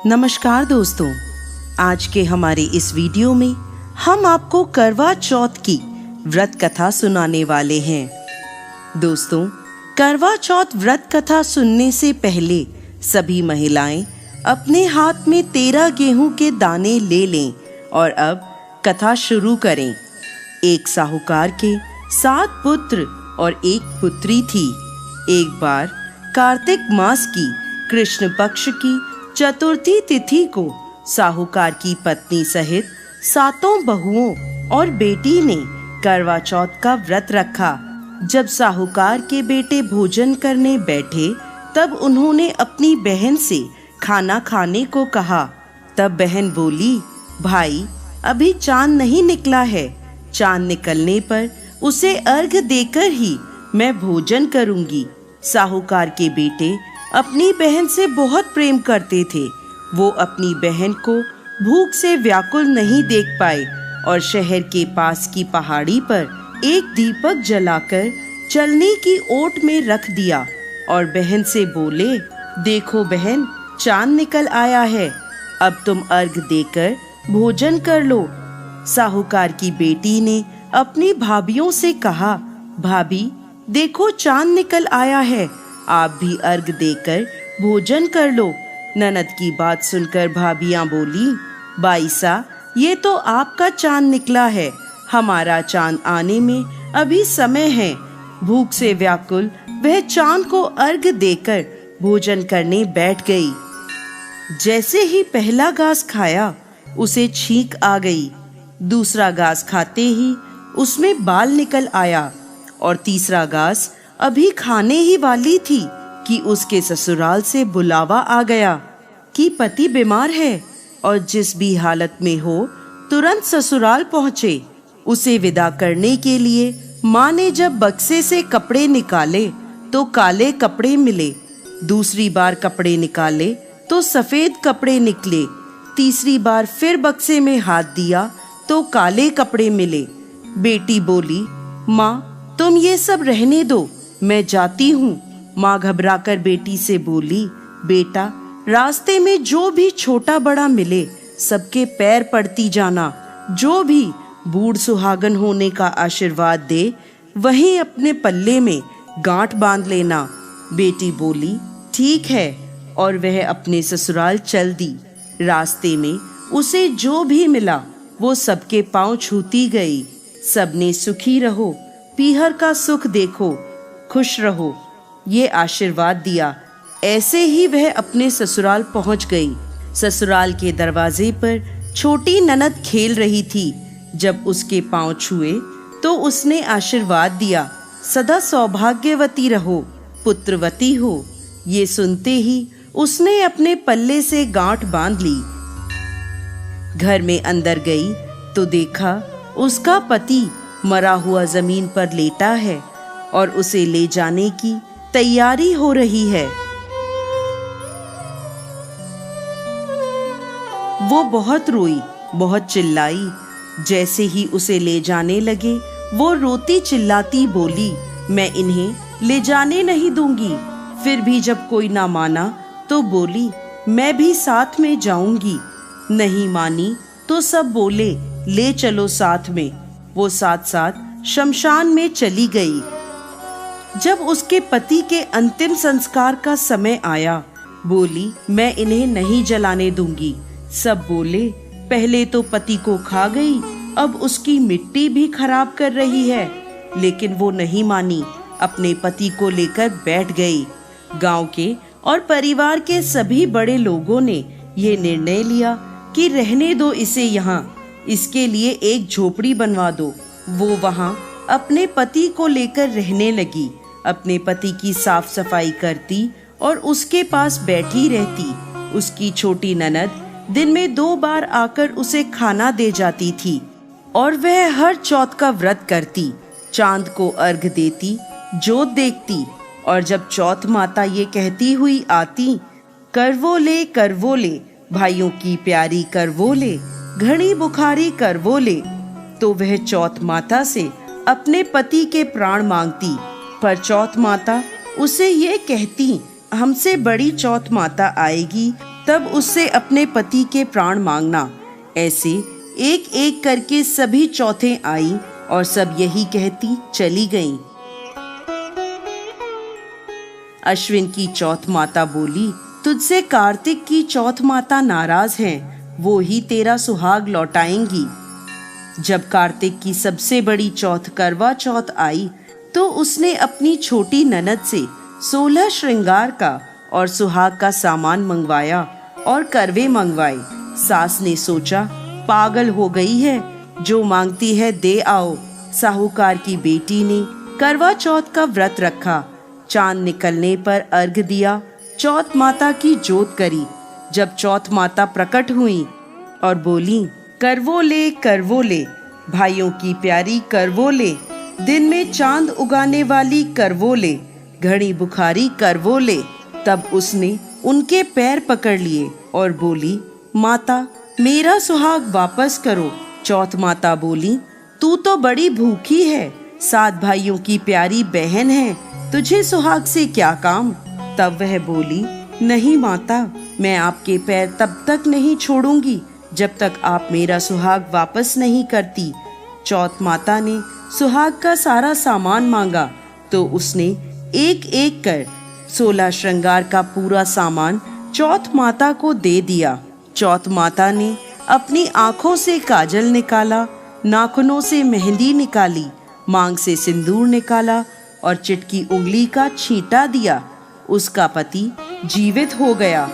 नमस्कार दोस्तों, आज के हमारे इस वीडियो में हम आपको करवा चौथ की व्रत कथा सुनाने वाले हैं। दोस्तों, करवा चौथ व्रत कथा सुनने से पहले सभी महिलाएं अपने हाथ में 13 गेहूं के दाने ले लें और अब कथा शुरू करें। एक साहूकार के 7 पुत्र और 1 पुत्री थी। एक बार कार्तिक मास की कृष्ण पक्ष की चतुर्थी तिथि को साहूकार की पत्नी सहित 7 बहुओं और बेटी ने करवा चौथ का व्रत रखा। जब साहूकार के बेटे भोजन करने बैठे तब उन्होंने अपनी बहन से खाना खाने को कहा। तब बहन बोली, भाई अभी चांद नहीं निकला है, चांद निकलने पर उसे अर्घ देकर ही मैं भोजन करूंगी। साहूकार के बेटे अपनी बहन से बहुत प्रेम करते थे। वो अपनी बहन को भूख से व्याकुल नहीं देख पाए और शहर के पास की पहाड़ी पर एक दीपक जलाकर चलने की ओट में रख दिया और बहन से बोले, देखो बहन, चांद निकल आया है, अब तुम अर्घ देकर भोजन कर लो। साहूकार की बेटी ने अपनी भाभियों से कहा, भाभी देखो चांद निकल आया है, आप भी अर्घ देकर भोजन कर लो। ननद की बात सुनकर भाभियां बोली, बाईसा ये तो आपका चांद निकला है, हमारा चांद आने में अभी समय है। भूख से व्याकुल वह चांद को अर्घ देकर भोजन करने बैठ गई। जैसे ही पहला घास खाया उसे छींक आ गई। दूसरा घास खाते ही उसमें बाल निकल आया और तीसरा घास अभी खाने ही वाली थी कि उसके ससुराल से बुलावा आ गया कि पति बीमार है और जिस भी हालत में हो तुरंत ससुराल पहुँचे। उसे विदा करने के लिए माँ ने जब बक्से से कपड़े निकाले तो काले कपड़े मिले, दूसरी बार कपड़े निकाले तो सफेद कपड़े निकले, तीसरी बार फिर बक्से में हाथ दिया तो काले कपड़े मिले। बेटी बोली, माँ तुम ये सब रहने दो, मैं जाती हूँ। माँ घबराकर बेटी से बोली, बेटा रास्ते में जो भी छोटा बड़ा मिले सबके पैर पड़ती जाना, जो भी बूढ़ सुहागन होने का आशीर्वाद दे वहीं अपने पल्ले में गांठ बांध लेना। बेटी बोली, ठीक है, और वह अपने ससुराल चल दी। रास्ते में उसे जो भी मिला वो सबके पांव छूती गई। सबने सुखी रहो, पीहर का सुख देखो, खुश रहो, ये आशीर्वाद दिया। ऐसे ही वह अपने ससुराल पहुंच गई। ससुराल के दरवाजे पर छोटी ननद खेल रही थी। जब उसके पांव छुए तो उसने आशीर्वाद दिया, सदा सौभाग्यवती रहो, पुत्रवती हो। ये सुनते ही उसने अपने पल्ले से गांठ बांध ली। घर में अंदर गई तो देखा उसका पति मरा हुआ जमीन पर लेटा है और उसे ले जाने की तैयारी हो रही है। वो बहुत रोई, बहुत चिल्लाई। जैसे ही उसे ले जाने लगे वो रोती चिल्लाती बोली, मैं इन्हें ले जाने नहीं दूंगी। फिर भी जब कोई ना माना तो बोली, मैं भी साथ में जाऊंगी। नहीं मानी तो सब बोले, ले चलो साथ में। वो साथ साथ शमशान में चली गई। जब उसके पति के अंतिम संस्कार का समय आया, बोली, मैं इन्हें नहीं जलाने दूंगी। सब बोले, पहले तो पति को खा गई, अब उसकी मिट्टी भी खराब कर रही है। लेकिन वो नहीं मानी, अपने पति को लेकर बैठ गई। गांव के और परिवार के सभी बड़े लोगों ने ये निर्णय लिया कि रहने दो इसे यहाँ, इसके लिए एक झोपड़ी बनवा दो। वो वहाँ अपने पति को लेकर रहने लगी। अपने पति की साफ सफाई करती और उसके पास बैठी रहती। उसकी छोटी ननद दिन में 2 बार आकर उसे खाना दे जाती थी और वह हर चौथ का व्रत करती, चांद को अर्घ देती, जोत देखती। और जब चौथ माता ये कहती हुई आती, करवो ले भाइयों की प्यारी करवो ले, घड़ी बुखारी करवो ले, तो वह चौथ माता से अपने पति के प्राण मांगती। पर चौथ माता उसे ये कहती, हमसे बड़ी चौथ माता आएगी तब उससे अपने पति के प्राण मांगना। ऐसे एक एक करके सभी चौथें आई और सब यही कहती चली गईं। अश्विन की चौथ माता बोली, तुझसे कार्तिक की चौथ माता नाराज हैं, वो ही तेरा सुहाग लौटाएंगी। जब कार्तिक की सबसे बड़ी चौथ करवा चौथ आई तो उसने अपनी छोटी ननद से 16 श्रृंगार का और सुहाग का सामान मंगवाया और करवे मंगवाए। सास ने सोचा पागल हो गई है, जो मांगती है दे आओ। साहूकार की बेटी ने करवा चौथ का व्रत रखा। चांद निकलने पर अर्घ दिया, चौथ माता की जोत करी। जब चौथ माता प्रकट हुई और बोली, करवो ले भाइयों की प्यारी करवो ले, दिन में चांद उगाने वाली करवो ले, घड़ी बुखारी करवो ले। तब उसने उनके पैर पकड़ लिए और बोली, माता मेरा सुहाग वापस करो। चौथ माता बोली, तू तो बड़ी भूखी है, 7 भाइयों की प्यारी बहन है, तुझे सुहाग से क्या काम। तब वह बोली, नहीं माता, मैं आपके पैर तब तक नहीं छोड़ूंगी जब तक आप मेरा सुहाग वापस नहीं करती। चौथ माता ने सुहाग का सारा सामान मांगा तो उसने एक एक कर 16 श्रृंगार का पूरा सामान चौथ माता को दे दिया। चौथ माता ने अपनी आंखों से काजल निकाला, नाखूनों से मेहंदी निकाली, मांग से सिंदूर निकाला और चिटकी उंगली का छींटा दिया। उसका पति जीवित हो गया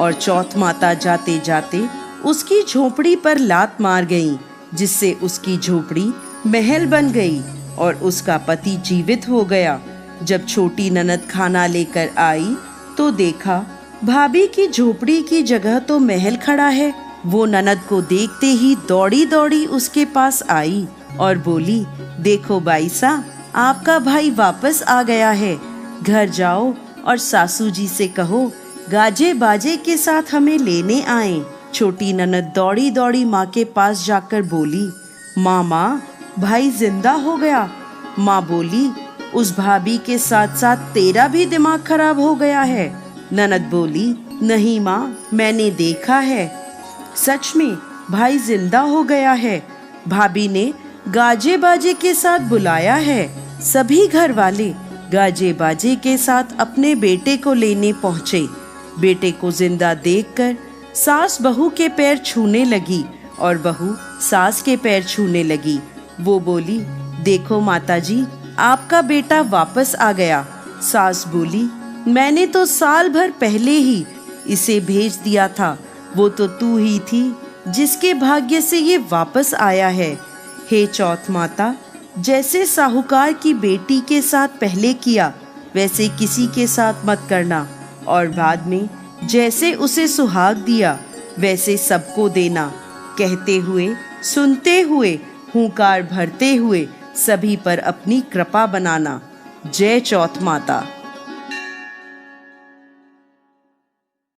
और चौथ माता जाते जाते उसकी झोपड़ी पर लात मार गई, जिससे उसकी झोपड़ी महल बन गई और उसका पति जीवित हो गया। जब छोटी ननद खाना लेकर आई तो देखा भाभी की झोपड़ी की जगह तो महल खड़ा है। वो ननद को देखते ही दौड़ी दौड़ी उसके पास आई और बोली, देखो बाईसा, आपका भाई वापस आ गया है। घर जाओ और सासू जी से कहो गाजे बाजे के साथ हमें लेने आए। छोटी ननद दौड़ी दौड़ी माँ के पास जाकर बोली, माँ भाई जिंदा हो गया। माँ बोली, उस भाभी के साथ साथ तेरा भी दिमाग खराब हो गया है। ननद बोली, नहीं माँ, मैंने देखा है, सच में भाई जिंदा हो गया है। भाभी ने गाजे बाजे के साथ बुलाया है। सभी घर वाले गाजे बाजे के साथ अपने बेटे को लेने पहुँचे। बेटे को जिंदा देखकर सास बहू के पैर छूने लगी और बहू सास के पैर छूने लगी। वो बोली, देखो माताजी, आपका बेटा वापस आ गया। सास बोली, मैंने तो साल भर पहले ही इसे भेज दिया था, वो तो तू ही थी जिसके भाग्य से ये वापस आया है। हे चौथ माता, जैसे साहूकार की बेटी के साथ पहले किया वैसे किसी के साथ मत करना, और बाद में जैसे उसे सुहाग दिया वैसे सबको देना। कहते हुए, सुनते हुए, हुंकार भरते हुए सभी पर अपनी कृपा बनाना। जय चौथ माता।